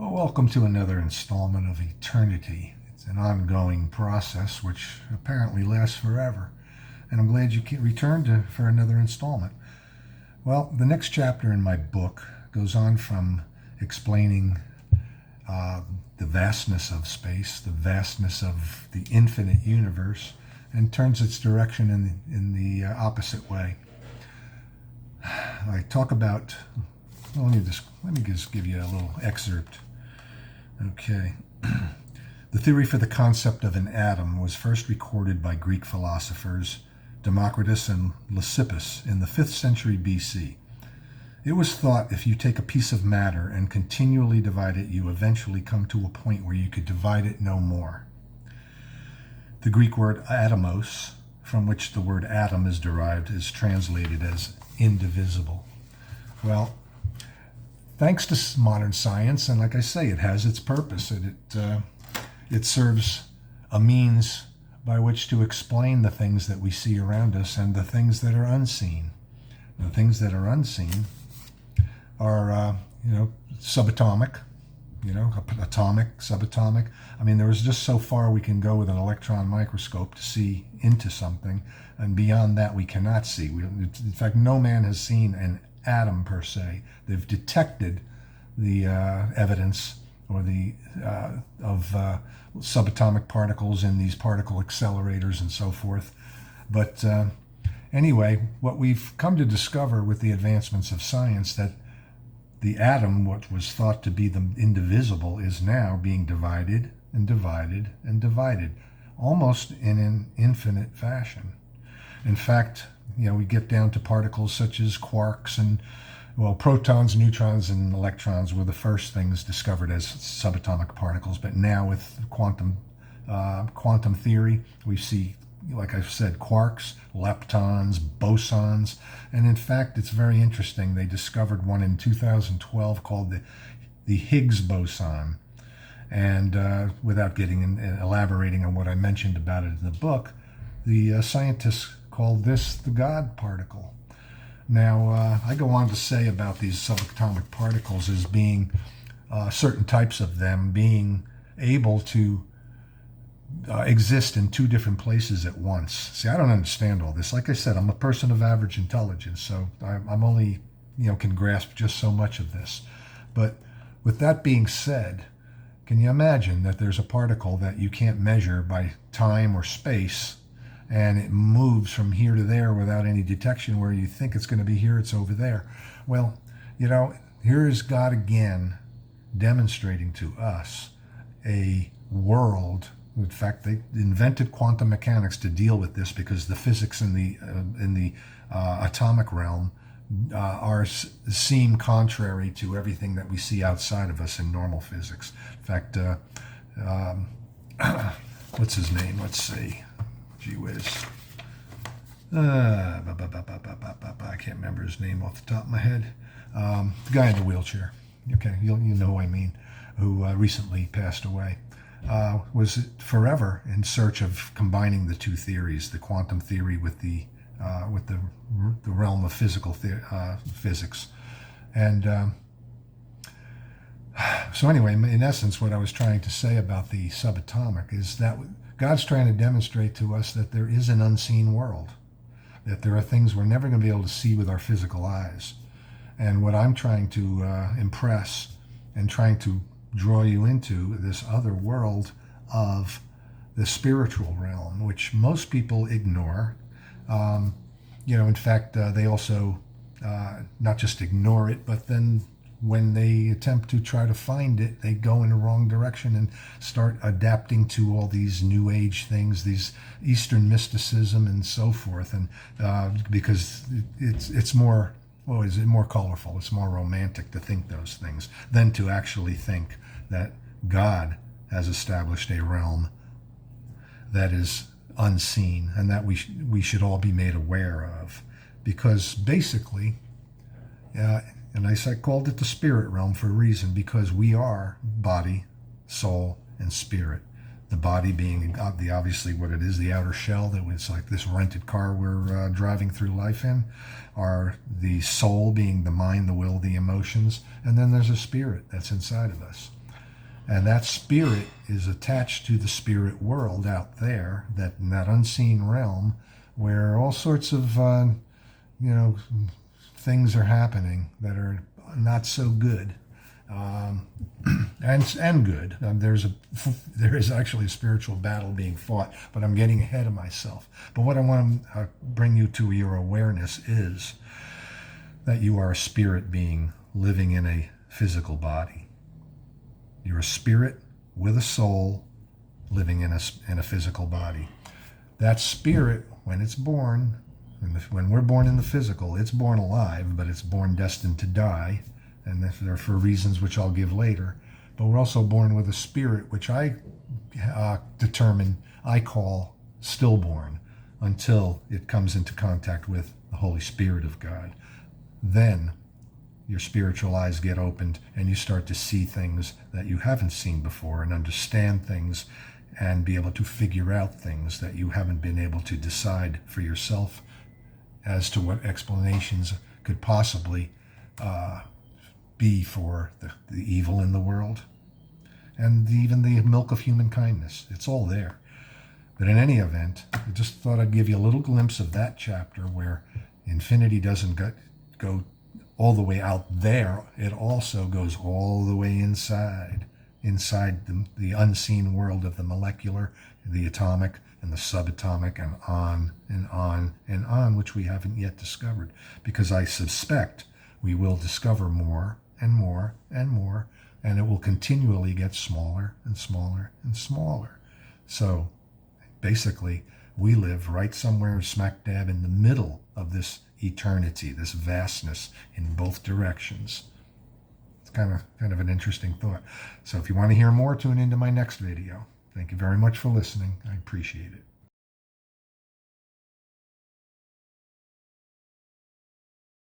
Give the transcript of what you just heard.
Well, welcome to another installment of Eternity. It's an ongoing process which apparently lasts forever, and I'm glad you returned for another installment. Well, the next chapter in my book goes on from explaining the vastness of space, the vastness of the infinite universe, and turns its direction in the opposite way. I talk about. Well, let me just give you a little excerpt. Okay. The theory for the concept of an atom was first recorded by Greek philosophers Democritus and Lysippus in the 5th century BC. It was thought if you take a piece of matter and continually divide it, you eventually come to a point where you could divide it no more. The Greek word atomos, from which the word atom is derived, is translated as indivisible. Well, thanks to modern science, and like I say, it has its purpose. It serves a means by which to explain the things that we see around us and the things that are unseen. The things that are unseen are, subatomic, atomic, subatomic. I mean, there is just so far we can go with an electron microscope to see into something, and beyond that we cannot see. In fact, no man has seen an atom per se. They've detected the evidence or of subatomic particles in these particle accelerators and so forth. But anyway, what we've come to discover with the advancements of science, that the atom, what was thought to be the indivisible, is now being divided and divided and divided, almost in an infinite fashion. In fact, we get down to particles such as quarks and, protons, neutrons, and electrons were the first things discovered as subatomic particles. But now with quantum theory, we see, like I've said, quarks, leptons, bosons. And in fact, it's very interesting. They discovered one in 2012 called the Higgs boson. And without elaborating on what I mentioned about it in the book, the scientists called this the God particle. Now, I go on to say about these subatomic particles as being certain types of them being able to exist in two different places at once. See, I don't understand all this. Like I said, I'm a person of average intelligence, so I'm only, can grasp just so much of this. But with that being said, can you imagine that there's a particle that you can't measure by time or space, and it moves from here to there without any detection? Where you think it's going to be here, it's over there. Well, here is God again demonstrating to us a world. In fact, they invented quantum mechanics to deal with this, because the physics in the atomic realm seem contrary to everything that we see outside of us in normal physics. In fact, what's his name? Let's see. Gee whiz. I can't remember his name off the top of my head. The guy in the wheelchair. Okay, you know who I mean, who recently passed away. Was forever in search of combining the two theories, the quantum theory with the realm of physical physics. And so anyway, in essence, what I was trying to say about the subatomic is that God's trying to demonstrate to us that there is an unseen world, that there are things we're never going to be able to see with our physical eyes. And what I'm trying to impress and trying to draw you into this other world of the spiritual realm, which most people ignore. In fact, they also not just ignore it, but then when they attempt to try to find it, they go in the wrong direction and start adapting to all these new age things, these Eastern mysticism and so forth. And because it's more, is it more colorful? It's more romantic to think those things than to actually think that God has established a realm that is unseen and that we should all be made aware of. Because basically, and I called it the spirit realm for a reason, because we are body, soul, and spirit. The body being obviously what it is, the outer shell, that it's like this rented car we're driving through life in, or the soul being the mind, the will, the emotions, and then there's a spirit that's inside of us. And that spirit is attached to the spirit world out there, that in that unseen realm, where all sorts of things are happening that are not so good, and good. There is actually a spiritual battle being fought, but I'm getting ahead of myself. But what I want to bring you to your awareness is that you are a spirit being living in a physical body. You're a spirit with a soul living in a physical body. That spirit, when it's born, when we're born in the physical, it's born alive, but it's born destined to die, and they're for reasons which I'll give later. But we're also born with a spirit, which I call stillborn, until it comes into contact with the Holy Spirit of God. Then your spiritual eyes get opened and you start to see things that you haven't seen before, and understand things and be able to figure out things that you haven't been able to decide for yourself as to what explanations could possibly be for the evil in the world, and even the milk of human kindness. It's all there. But in any event, I just thought I'd give you a little glimpse of that chapter where infinity doesn't go all the way out there. It also goes all the way inside the unseen world of the molecular, the atomic, and the subatomic, and on and on and on, which we haven't yet discovered, because I suspect we will discover more and more and more, and it will continually get smaller and smaller and smaller. So basically, we live right somewhere smack dab in the middle of this eternity, this vastness in both directions. It's kind of an interesting thought. So if you want to hear more, tune into my next video. Thank you very much for listening. I appreciate it.